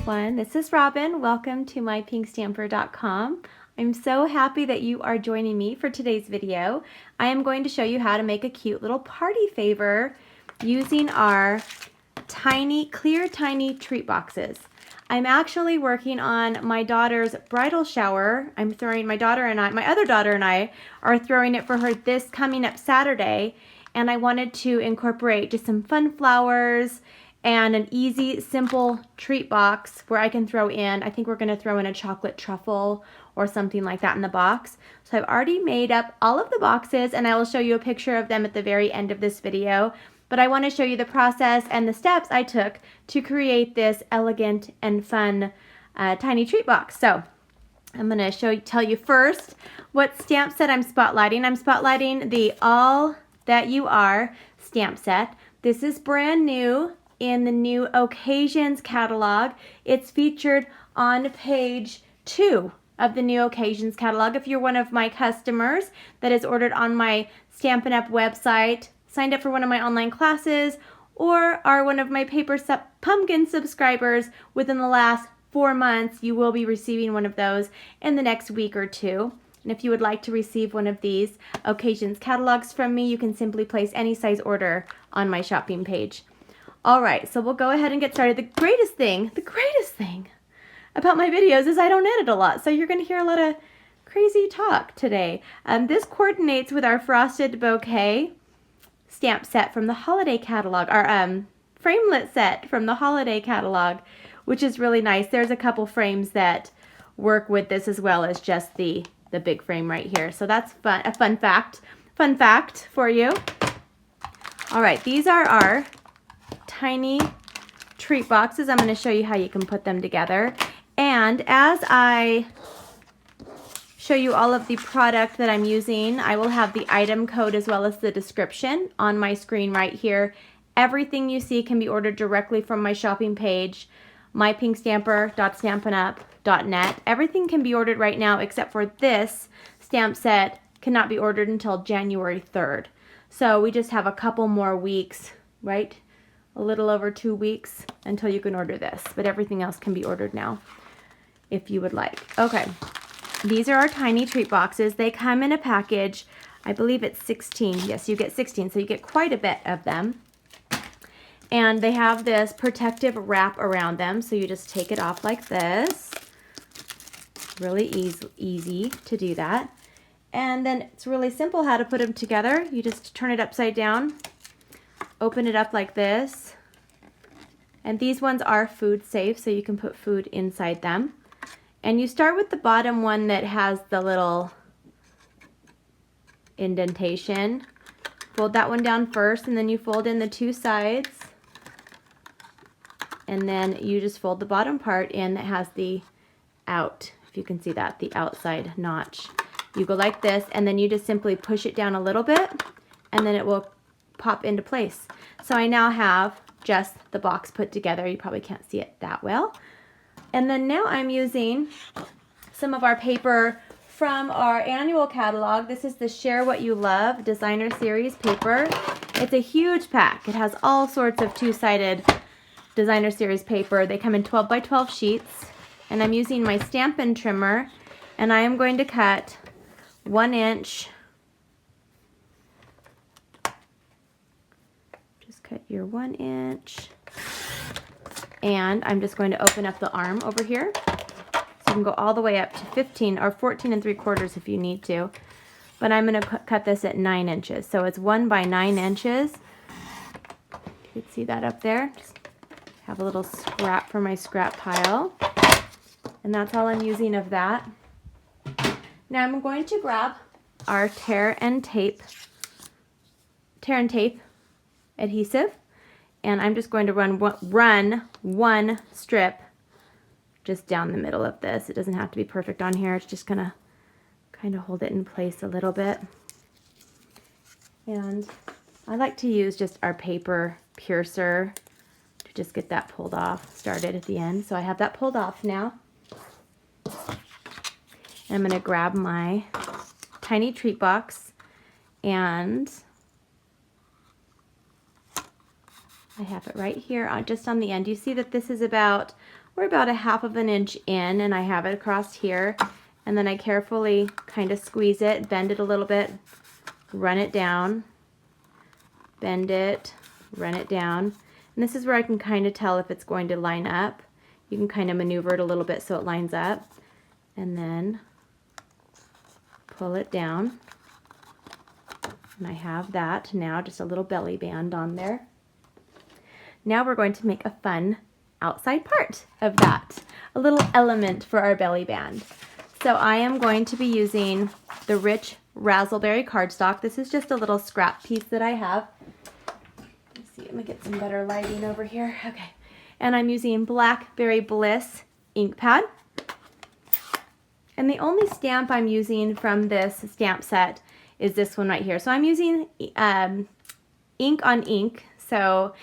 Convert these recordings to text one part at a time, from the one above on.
everyone, this is Robyn. Welcome to mypinkstamper.com. I'm so happy that you are joining me for today's video. I am going to show you how to make a cute little party favor using our clear tiny treat boxes. I'm actually working on my daughter's bridal shower. My other daughter and I are throwing it for her this coming up Saturday, and I wanted to incorporate just some fun flowers and an easy, simple treat box where I can throw in, I think we're gonna throw in a chocolate truffle or something like that in the box. So I've already made up all of the boxes, and I will show you a picture of them at the very end of this video. But I wanna show you the process and the steps I took to create this elegant and fun tiny treat box. So I'm gonna tell you first what stamp set I'm spotlighting. I'm spotlighting the All That You Are stamp set. This is brand new in the new Occasions catalog. It's featured on page 2 of the new Occasions catalog. If you're one of my customers that is ordered on my Stampin' Up website, signed up for one of my online classes, or are one of my Paper Pumpkin subscribers within the last 4 months, you will be receiving one of those in the next week or two. And if you would like to receive one of these Occasions catalogs from me, you can simply place any size order on my shopping page. All right, so we'll go ahead and get started. The greatest thing about my videos is I don't edit a lot, so you're going to hear a lot of crazy talk today. This coordinates with our Frosted Bouquet stamp set from the holiday catalog, our framelit set from the holiday catalog, which is really nice. There's a couple frames that work with this as well as just the big frame right here. So that's fun, a fun fact for you. All right, these are our tiny treat boxes. I'm going to show you how you can put them together. And as I show you all of the product that I'm using, I will have the item code as well as the description on my screen right here. Everything you see can be ordered directly from my shopping page, mypinkstamper.stampinup.net. Everything can be ordered right now except for this stamp set cannot be ordered until January 3rd. So we just have a couple more weeks, right? A little over 2 weeks until you can order this, but everything else can be ordered now if you would like. Okay, these are our tiny treat boxes. They come in a package, I believe it's 16. Yes, you get 16, so you get quite a bit of them. And they have this protective wrap around them, so you just take it off like this. Really easy to do that. And then it's really simple how to put them together. You just turn it upside down, open it up like this, and these ones are food safe, so you can put food inside them. And you start with the bottom one that has the little indentation. Fold that one down first, and then you fold in the two sides, and then you just fold the bottom part in that has the if you can see that, the outside notch. You go like this, and then you just simply push it down a little bit, and then it will pop into place. So I now have just the box put together. You probably can't see it that well. And then now I'm using some of our paper from our annual catalog. This is the Share What You Love Designer Series paper. It's a huge pack. It has all sorts of two-sided Designer Series paper. They come in 12 by 12 sheets. And I'm using my Stampin trimmer, and I am going to cut 1 inch. Cut your 1 inch, and I'm just going to open up the arm over here, so you can go all the way up to 15 or 14 3/4 if you need to, but I'm going to cut this at 9 inches, so it's 1 by 9 inches. You can see that up there. Just have a little scrap for my scrap pile, and that's all I'm using of that. Now I'm going to grab our tear and tape adhesive, and I'm just going to run one strip just down the middle of this. It doesn't have to be perfect on here. It's just gonna kind of hold it in place a little bit. And I like to use just our paper piercer to just get that pulled off, started at the end. So I have that pulled off now. And I'm gonna grab my tiny treat box, and I have it right here just on the end. You see that this is about, we're about a 1/2 of an inch in, and I have it across here, and then I carefully kind of squeeze it, bend it a little bit, run it down, bend it, run it down, and this is where I can kind of tell if it's going to line up. You can kind of maneuver it a little bit so it lines up, and then pull it down, and I have that now, just a little belly band on there. Now we're going to make a fun outside part of that, a little element for our belly band. So I am going to be using the Rich Razzleberry cardstock. This is just a little scrap piece that I have. Let's see, let me get some better lighting over here. Okay, and I'm using Blackberry Bliss ink pad. And the only stamp I'm using from this stamp set is this one right here. So I'm using ink on ink, so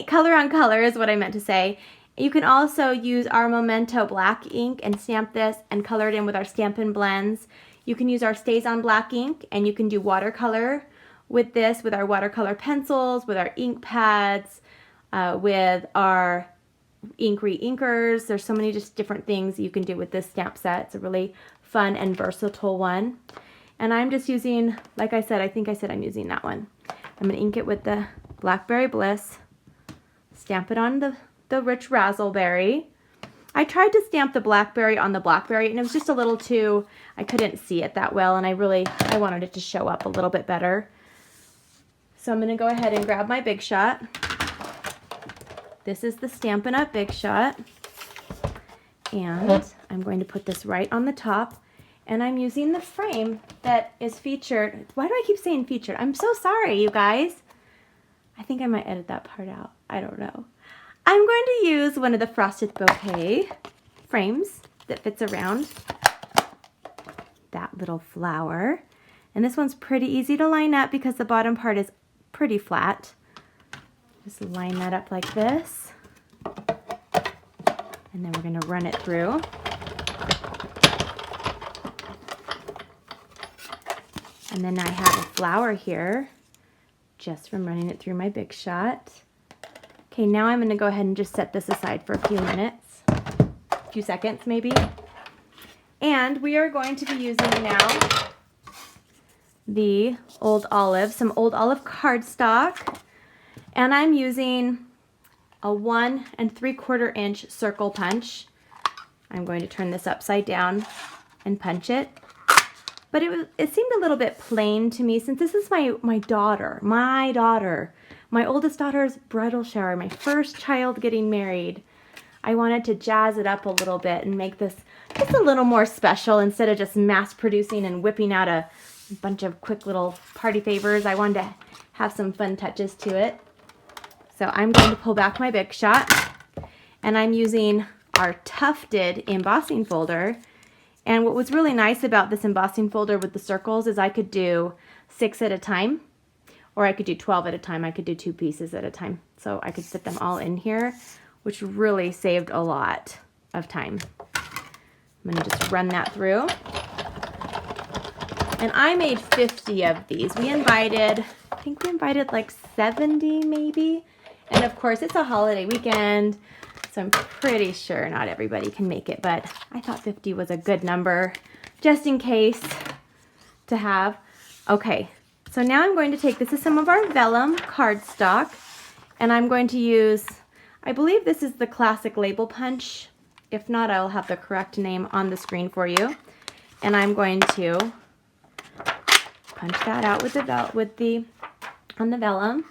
color on color is what I meant to say. You can also use our Memento black ink and stamp this and color it in with our Stampin' blends. You can use our Stays On black ink, and you can do watercolor with this, with our watercolor pencils, with our ink pads, with our ink re-inkers. There's so many just different things you can do with this stamp set. It's a really fun and versatile one. And I'm just using, like I said, I think I said I'm using that one. I'm going to ink it with the Blackberry Bliss, stamp it on the Rich Razzleberry. I tried to stamp the blackberry on the blackberry, and it was just a little too, I couldn't see it that well, and I wanted it to show up a little bit better. So I'm going to go ahead and grab my Big Shot. This is the Stampin' Up! Big Shot. And I'm going to put this right on the top, and I'm using the frame that is featured. Why do I keep saying featured? I'm so sorry, you guys. I think I might edit that part out. I don't know. I'm going to use one of the Frosted Bouquet frames that fits around that little flower. And this one's pretty easy to line up because the bottom part is pretty flat. Just line that up like this. And then we're going to run it through. And then I have a flower here just from running it through my Big Shot. Okay, now I'm going to go ahead and just set this aside for a few minutes, a few seconds maybe. And we are going to be using now the Old Olive, some Old Olive cardstock. And I'm using a 1 3/4 inch circle punch. I'm going to turn this upside down and punch it. But it seemed a little bit plain to me since this is my daughter, my oldest daughter's bridal shower, my first child getting married. I wanted to jazz it up a little bit and make this just a little more special instead of just mass producing and whipping out a bunch of quick little party favors. I wanted to have some fun touches to it. So I'm going to pull back my Big Shot, and I'm using our tufted embossing folder. And what was really nice about this embossing folder with the circles is I could do 6 at a time, or I could do 12 at a time. I could do 2 pieces at a time. So I could fit them all in here, which really saved a lot of time. I'm going to just run that through. And I made 50 of these. I think we invited like 70 maybe. And of course it's a holiday weekend, so I'm pretty sure not everybody can make it, but I thought 50 was a good number just in case to have. Okay, so now I'm going to take, this is some of our vellum cardstock, and I'm going to use, I believe this is the classic label punch. If not, I'll have the correct name on the screen for you. And I'm going to punch that out with on the vellum.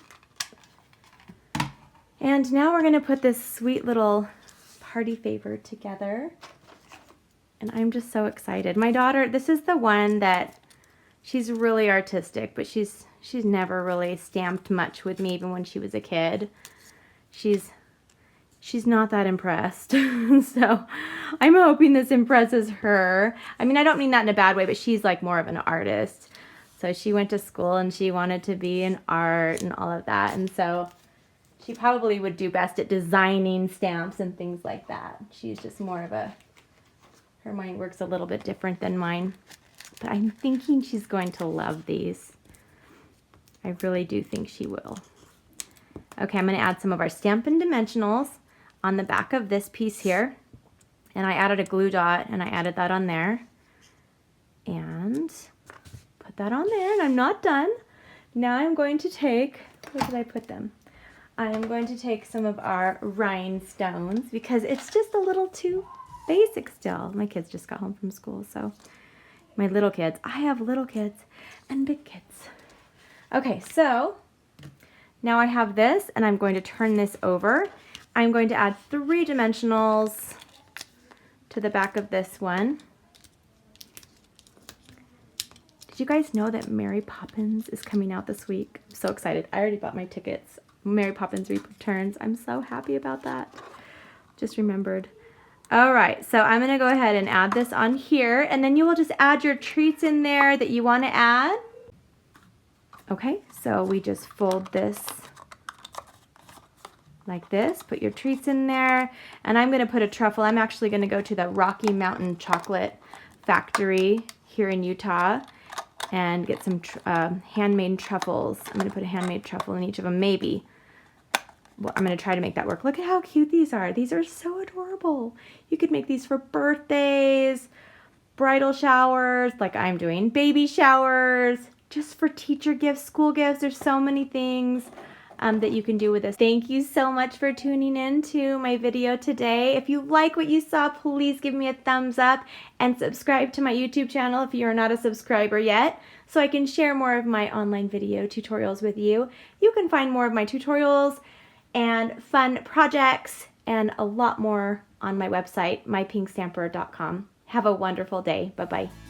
And now we're going to put this sweet little party favor together. And I'm just so excited. My daughter, this is the one that she's really artistic, but she's never really stamped much with me, even when she was a kid. She's not that impressed. So I'm hoping this impresses her. I mean, I don't mean that in a bad way, but she's like more of an artist. So she went to school and she wanted to be in art and all of that. And so she probably would do best at designing stamps and things like that. She's just more of her mind works a little bit different than mine. But I'm thinking she's going to love these. I really do think she will. Okay, I'm going to add some of our Stampin' Dimensionals on the back of this piece here. And I added a glue dot, and I added that on there. And put that on there, and I'm not done. Now I'm going to take, where did I put them? I am going to take some of our rhinestones because it's just a little too basic still. My kids just got home from school, so my little kids. I have little kids and big kids. Okay, so now I have this, and I'm going to turn this over. I'm going to add 3 dimensionals to the back of this one. Did you guys know that Mary Poppins is coming out this week? I'm so excited. I already bought my tickets. Mary Poppins returns. I'm so happy about that. Just remembered. All right, so I'm going to go ahead and add this on here, and then you will just add your treats in there that you want to add. Okay, so we just fold this like this, put your treats in there, and I'm going to put a truffle. I'm actually going to go to the Rocky Mountain Chocolate Factory here in Utah and get some handmade truffles. I'm going to put a handmade truffle in each of them, maybe. Well, I'm going to try to make that work. Look at how cute these are. These are so adorable. You could make these for birthdays, bridal showers, like I'm doing, baby showers, just for teacher gifts, school gifts. There's so many things that you can do with this. Thank you so much for tuning in to my video today. If you like what you saw, please give me a thumbs up and subscribe to my YouTube channel if you're not a subscriber yet, so I can share more of my online video tutorials with you. You can find more of my tutorials and fun projects and a lot more on my website, mypinkstamper.com. Have a wonderful day. Bye-bye.